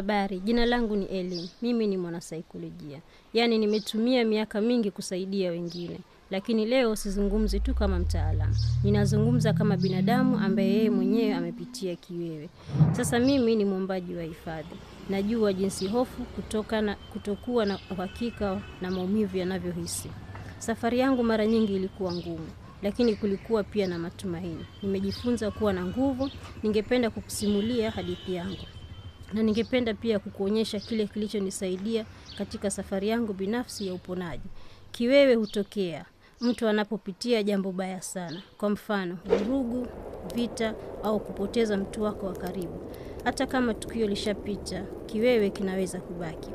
Habari, jina langu ni Ellen. Mimi ni mwanasaikolojia. Yaani nimetumia miaka mingi kusaidia wengine. Lakini leo sizungumzi tu kama mtaalamu. Ninazungumza kama binadamu ambaye yeye mwenyewe amepitia kiwewe. Sasa mimi ni mwombaji wa hifadhi. Najua jinsi hofu kutokuwa na uhakika na maumivu yanavyohisi. Safari yangu mara nyingi ilikuwa ngumu, lakini kulikuwa pia na matumaini. Nimejifunza kuwa na nguvu. Ningependa kukusimulia hadithi yangu. Na ningependa pia kukuonyesha kile kilichonisaidia katika safari yangu binafsi ya uponaji. Kiwewe hutokea mtu anapopitia jambo baya sana. Kwa mfano, vurugu, vita au kupoteza mtu wako wa karibu. Hata kama tukio lishapita, kiwewe kinaweza kubaki.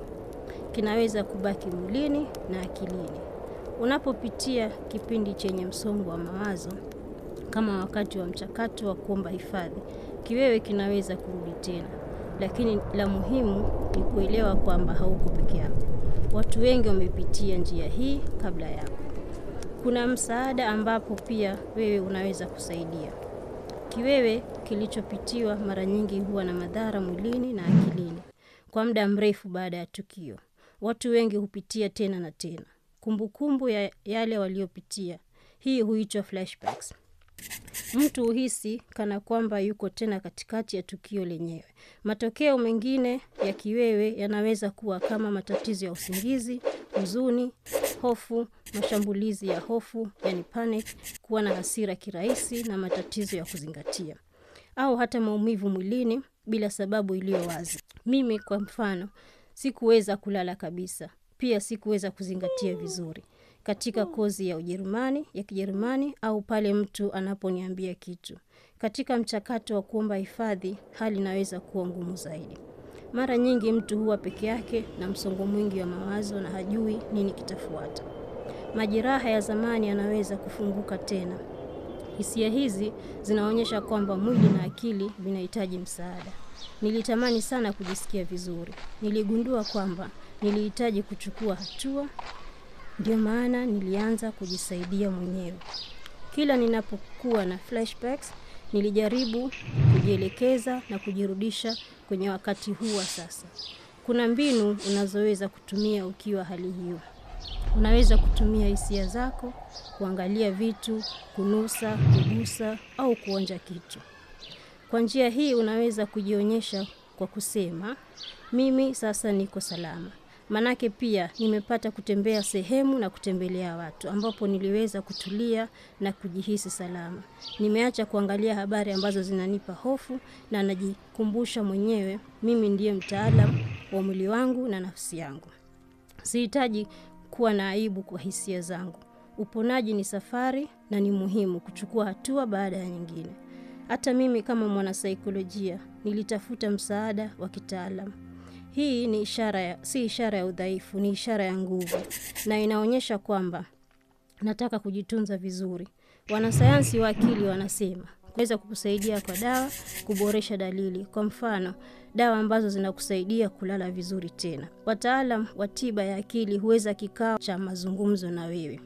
Kinaweza kubaki mwilini na akilini. Unapopitia kipindi chenye msongo wa mawazo, kama wakati wa mchakato wa kuomba hifadhi, kiwewe kinaweza kurudi tena. Lakini la muhimu ni kuelewa kwamba hauko peke yako. Watu wengi wamepitia njia hii kabla yako. Kuna msaada ambapo pia wewe unaweza kusaidia. Kiwewe kilichopitiwa mara nyingi huwa na madhara mwilini na akilini. Kwa muda mrefu baada ya tukio, watu wengi hupitia tena na tena kumbukumbu ya yale waliopitia. Hii huitwa flashbacks. Mtu uhisi kana kwamba yuko tena katikati ya tukio lenyewe. Matokeo mengine ya kiwewe yanaweza kuwa kama matatizo ya usingizi, huzuni, hofu, mashambulizi ya hofu, yani panic, kuwa na hasira kirahisi na matatizo ya kuzingatia. Au hata maumivu mwilini bila sababu iliyo wazi. Mimi kwa mfano, sikuweza kulala kabisa. Pia sikuweza kuzingatia vizuri katika kozi ya Kijerumani au pale mtu anaponiambia kitu. Katika mchakato wa kuomba hifadhi, hali inaweza kuwa ngumu zaidi. Mara nyingi mtu huwa peke yake na msongo mwingi wa mawazo na hajui nini kitafuata. Majeraha ya zamani yanaweza kufunguka tena. Hisia hizi zinaonyesha kwamba mwili na akili vinahitaji msaada. Nilitamani sana kujisikia vizuri. Niligundua kwamba nilihitaji kuchukua hatua. Ndio maana nilianza kujisaidia mwenyewe. Kila ninapokuwa na flashbacks, nilijaribu kujielekeza na kujirudisha kwenye wakati huu wa sasa. Kuna mbinu unazoweza kutumia ukiwa hali hiyo. Unaweza kutumia hisia zako, kuangalia vitu, kunusa, kugusa au kuonja kitu. Kwa njia hii unaweza kujionyesha kwa kusema, mimi sasa niko salama. Manake pia nimepata kutembea sehemu na kutembelea watu ambapo niliweza kutulia na kujihisi salama. Nimeacha kuangalia habari ambazo zinanipa hofu na najikumbusha mwenyewe mimi ndiye mtaalamu wa mwili wangu na nafsi yangu. Sihitaji kuwa na aibu kwa hisia zangu. Uponaji ni safari na ni muhimu kuchukua hatua baada ya nyingine. Hata mimi kama mwanasaikolojia nilitafuta msaada wa kitaalamu. Hii ni si ishara ya udhaifu, ni ishara ya nguvu na inaonyesha kwamba nataka kujitunza vizuri. Wanasayansi wa akili wanasema kuweza kukusaidia kwa dawa kuboresha dalili. Kwa mfano, dawa ambazo zinakusaidia kulala vizuri tena. Wataalamu wa tiba ya akili huweza kikao cha mazungumzo na wewe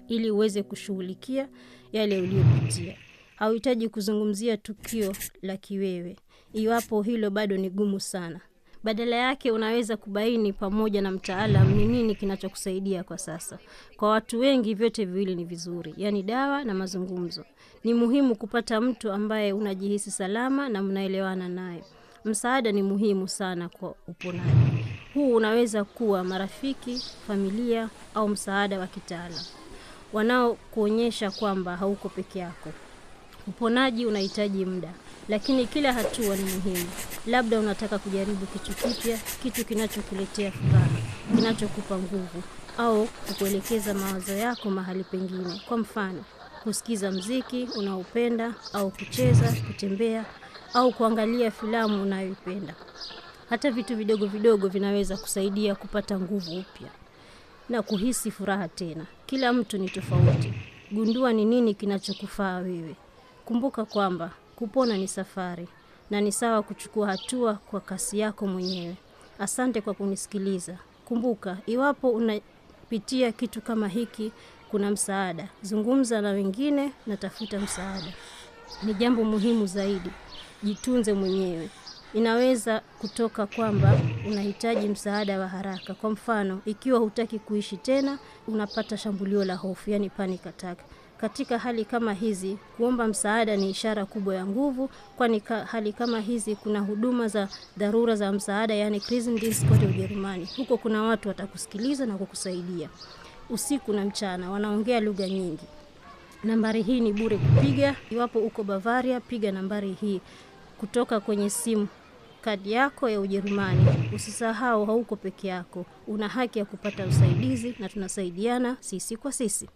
ili uweze kushughulikia yale uliyopitia. Hauhitaji kuzungumzia tukio la kiwewe iwapo hilo bado ni gumu sana. Badala yake unaweza kubaini pamoja na mtaalamu ni nini kinachokusaidia kwa sasa. Kwa watu wengi vyote viwili ni vizuri, yani dawa na mazungumzo. Ni muhimu kupata mtu ambaye unajihisi salama na mnaelewana naye. Msaada ni muhimu sana kwa uponaji. Huu unaweza kuwa marafiki, familia au msaada wa kitaalamu. Wanaokuonyesha kwamba hauko peke yako. Uponaji unahitaji muda, lakini kila hatua ni muhimu. Labda unataka kujaribu kitu kipya, kitu kinachokuletea furaha, kinachokupa nguvu, au kukuelekeza mawazo yako mahali pengine. Kwa mfano, kusikiza muziki unaopenda, au kucheza, kutembea, au kuangalia filamu unayoipenda. Hata vitu vidogo vidogo vinaweza kusaidia kupata nguvu upya na kuhisi furaha tena. Kila mtu ni tofauti. Gundua ni nini kinachokufaa wewe. Kumbuka kwamba kupona ni safari na ni sawa kuchukua hatua kwa kasi yako mwenyewe. Asante kwa kunisikiliza. Kumbuka, iwapo unapitia kitu kama hiki, kuna msaada. Zungumza na wengine na tafuta msaada. Ni jambo muhimu zaidi. Jitunze mwenyewe. Inaweza kutoka kwamba unahitaji msaada wa haraka. Kwa mfano, ikiwa hutaki kuishi tena, unapata shambulio la hofu, yani panic attack. Katika hali kama hizi, kuomba msaada ni ishara kubwa ya nguvu, kwani hali kama hizi kuna huduma za dharura za msaada, yani Krisendienst kote Ujerumani. Huko kuna watu watakusikiliza na kukusaidia. Usiku na mchana, wanaongea lugha nyingi. Nambari hii ni bure kupiga. Iwapo uko Bavaria, piga nambari hii kutoka kwenye simu kadi yako ya Ujerumani. Usisahau hauko peke yako. Una haki ya kupata usaidizi na tunasaidiana sisi kwa sisi.